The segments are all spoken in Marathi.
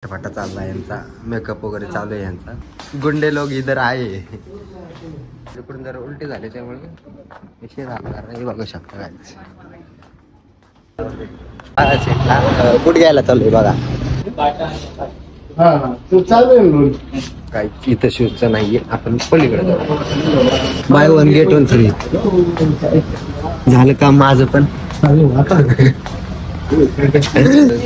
फटा चालला यांचा मेकअप वगैरे चालू आहे यांचा. गुंडे लोक इधर आहे. इकडून जरा उलटी झाले त्यामुळे विषय राहणार नाही. बघू शकता बुट घ्यायला चालू बघा. काही इथं शूजचं नाहीये. आपण पलीकडे जाऊ. By one get one free झालं का माझं पण.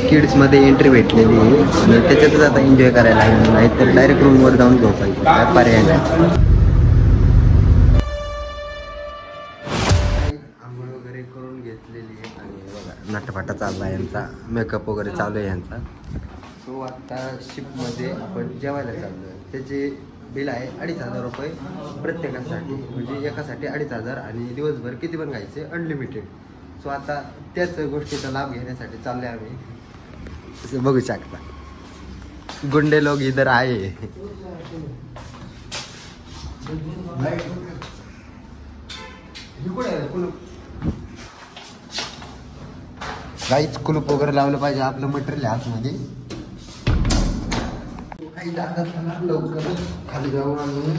किड्स मध्ये एंट्री भेटलेली आहे आणि त्याच्यातच आता एन्जॉय करायला आहे. नाहीतर डायरेक्ट रूम वर जाऊन झोपायचं काय पर्याय नाही. आंघोळ वगैरे करून घेतलेली आहे आणि बघा नटफाटा चालला यांचा. मेकअप वगैरे चालू आहे यांचा. सो आता शिपमध्ये आपण जेवायला चाललो आहे. त्याचे बिल आहे 2500 रुपये प्रत्येकासाठी. म्हणजे एकासाठी 2500 आणि दिवसभर किती पण खायचे अनलिमिटेड. सो आता त्याच गोष्टीचा लाभ घेण्यासाठी चालले आम्ही. असं बघू शकता गुंडे लोक इधर आहे. काहीच कुलूप वगैरे लावलं पाहिजे. आपलं मटेरियल आतमध्ये काही जातात लवकर खाली जाऊ आणि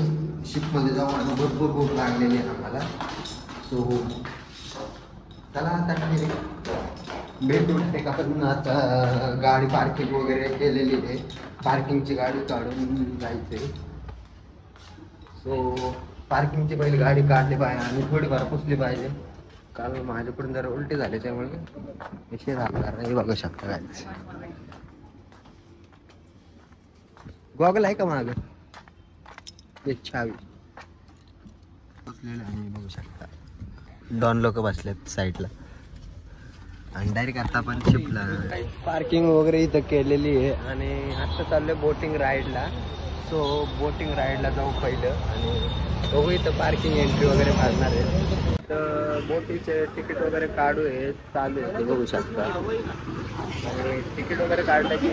शिपमध्ये जाऊ आणि भरपूर भूक लागलेली आहे आम्हाला. सो चला आता भेटू. आपण आता गाडी पार्किंग वगैरे केलेली आहे. पार्किंगची गाडी काढून जायचे. सो पार्किंगची पहिली गाडी काढली पाहिजे आणि थोडीफार पुसली पाहिजे. काल माझ्याकडून जरा उलटी झाले त्यामुळे विषय राहणार नाही. बघू शकता गाडीच. गॉगल आहे का माग छावी बसलेलं आहे. बघू शकता 2 लोक बसलेत साईडला आणि डायरेक्ट आता आपण शिपला. पार्किंग वगैरे इथं केलेली आहे आणि आता चाललोय बोटिंग राईडला. सो बोटिंग राईडला जाऊ पहिलं आणि बघू इथं पार्किंग एंट्री वगैरे मारणार आहे. तर बोटीचे तिकीट वगैरे काढू आहे चालू आहे. बघू शकता आणि तिकीट वगैरे काढलं की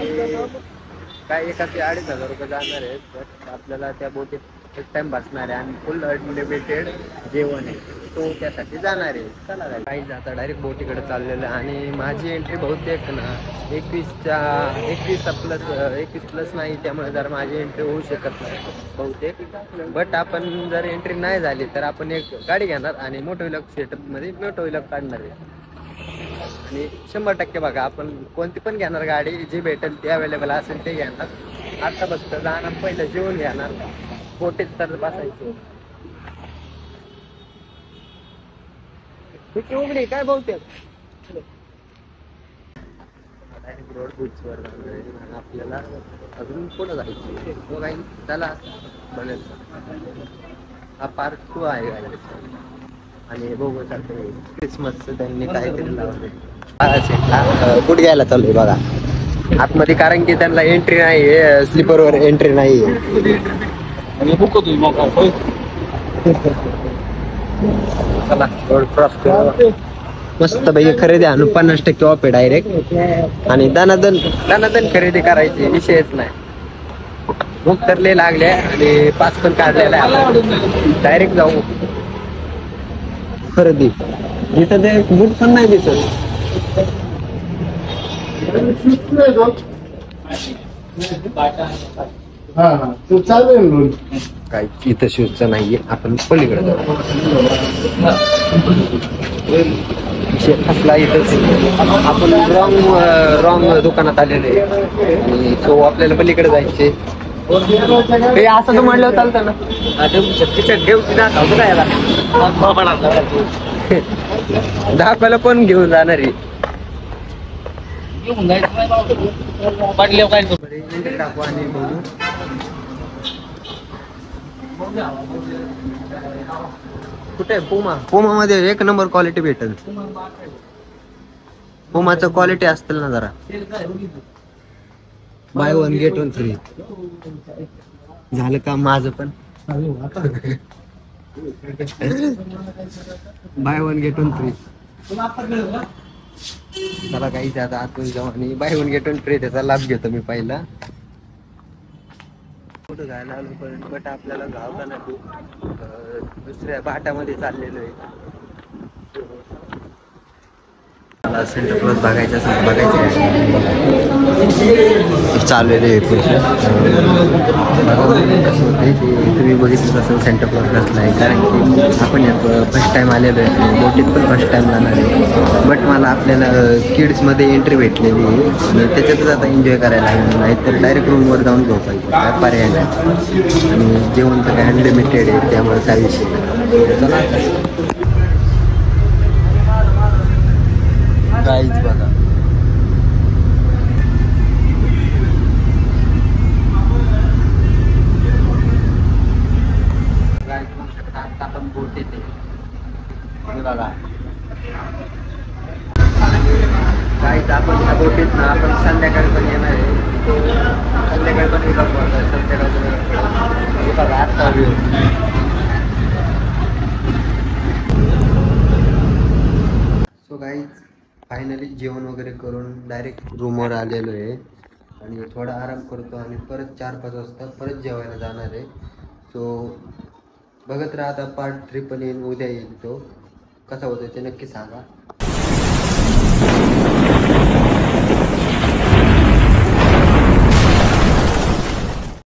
काय एकाचे 2500 रुपये जाणार आहेत. बट आपल्याला त्या बोटीत एक टाइम बसणार आहे आणि फुल अनलिमिटेड जेवण आहे. तो त्यासाठी जाणार आहे. चला काही जाता डायरेक्ट बोटीकडे चाललेलं आहे आणि माझी एंट्री बहुतेक ना 21 प्लस नाही. त्यामुळे जर माझी एंट्री होऊ शकत नाही बहुतेक. बट आपण जर एंट्री नाही झाली तर आपण एक गाडी घेणार आणि मोठो विलॉग सेटअपमध्ये मोठो विलॉग काढणार आहे. आणि 100% बघा आपण कोणती पण घेणार गाडी जी भेटेल ती अवेलेबल असेल ते घेणार. आता फक्त जाणार पहिलं जेवून घेणार बोटीत तर बसायचं. ठीक उघडी काय बहुतेक रोड बीचवर आपल्याला अजून पुढं जायचं. काही चला बघायचं. हा पार्क 2 आहे आणि बघू शकतो क्रिसमसचं त्यांनी काहीतरी लावलं. बुट घ्यायला चालू आहे बघा आतमध्ये. कारण की त्यांना एंट्री नाही आहे. स्लीपरवर एंट्री नाही आहे. चला रोड क्रॉस करू. मस्त भाई खरेदी आणून 50% ऑफ आहे डायरेक्ट. आणि दनादन खरेदी करायची विषयच नाही. भूक तर लय लागले आणि 5 पण काढलेला आहे. डायरेक्ट जाऊ खरेदी. इथं ते बूट पण नाही दिसत. काही इथं शूजचं नाहीये. आपण पलीकडे जाऊ. असला इथंच आपण रॉंग दुकानात आलेले आणि सो आपल्याला पलीकडे जायचे. हे असं तर म्हणलं चालतं ना. दाखवायला पण घेऊन जाणार आहे. टाकू आणि बघू कुठे पुमा मध्ये 1 नंबर क्वालिटी भेटेल. पुमाचं क्वालिटी असतील ना जरा. By one get one free झालं का माझं पण. By one get one free. चला काही आता आतून जाऊ आणि by one get one free त्याचा लाभ घेतो मी पहिला. कुठं जायला आलो पण बट आपल्याला गावला नाही. दुसऱ्या भाटामध्ये चाललेलो आहे. तुम्हाला सेंटर क्लॉज बघायचं असेल तर बघायचं आहे चाललेले आहे पुढचे कसं होते ते तुम्ही बघितलं तसं सेंटर क्लॉज कसलं आहे कारण की आपण यात फर्स्ट टाईम आलेलो आहे बोटीत पण फर्स्ट टाईम जाणार आहे बट मला आपल्याला किड्समध्ये एंट्री भेटलेली आहे आणि त्याच्यातच आता एन्जॉय करायला आहे नाहीतर डायरेक्ट रूमवर जाऊन झोपायचं काय पर्याय नाही आणि जेवण तर काय अनलिमिटेड आहे त्यामुळे काय विषय नाही चला काहीच बघा आता आपण बोट येते बघा काहीच आपण ह्या बोटीत ना आपण संध्याकाळी पण येणार आहे संध्याकाळी पण संध्याकाळी बघा आता सो गाईज फायनली जेवण वगैरे करून डायरेक्ट रूमवर आलेलो आहे आणि थोडा आराम करतो आणि परत 4-5 वाजता परत जेवायला जाणार आहे सो बघत राहा आता पार्ट 3 पण येईल उद्या येईल तो कसा होतो ते नक्की सांगा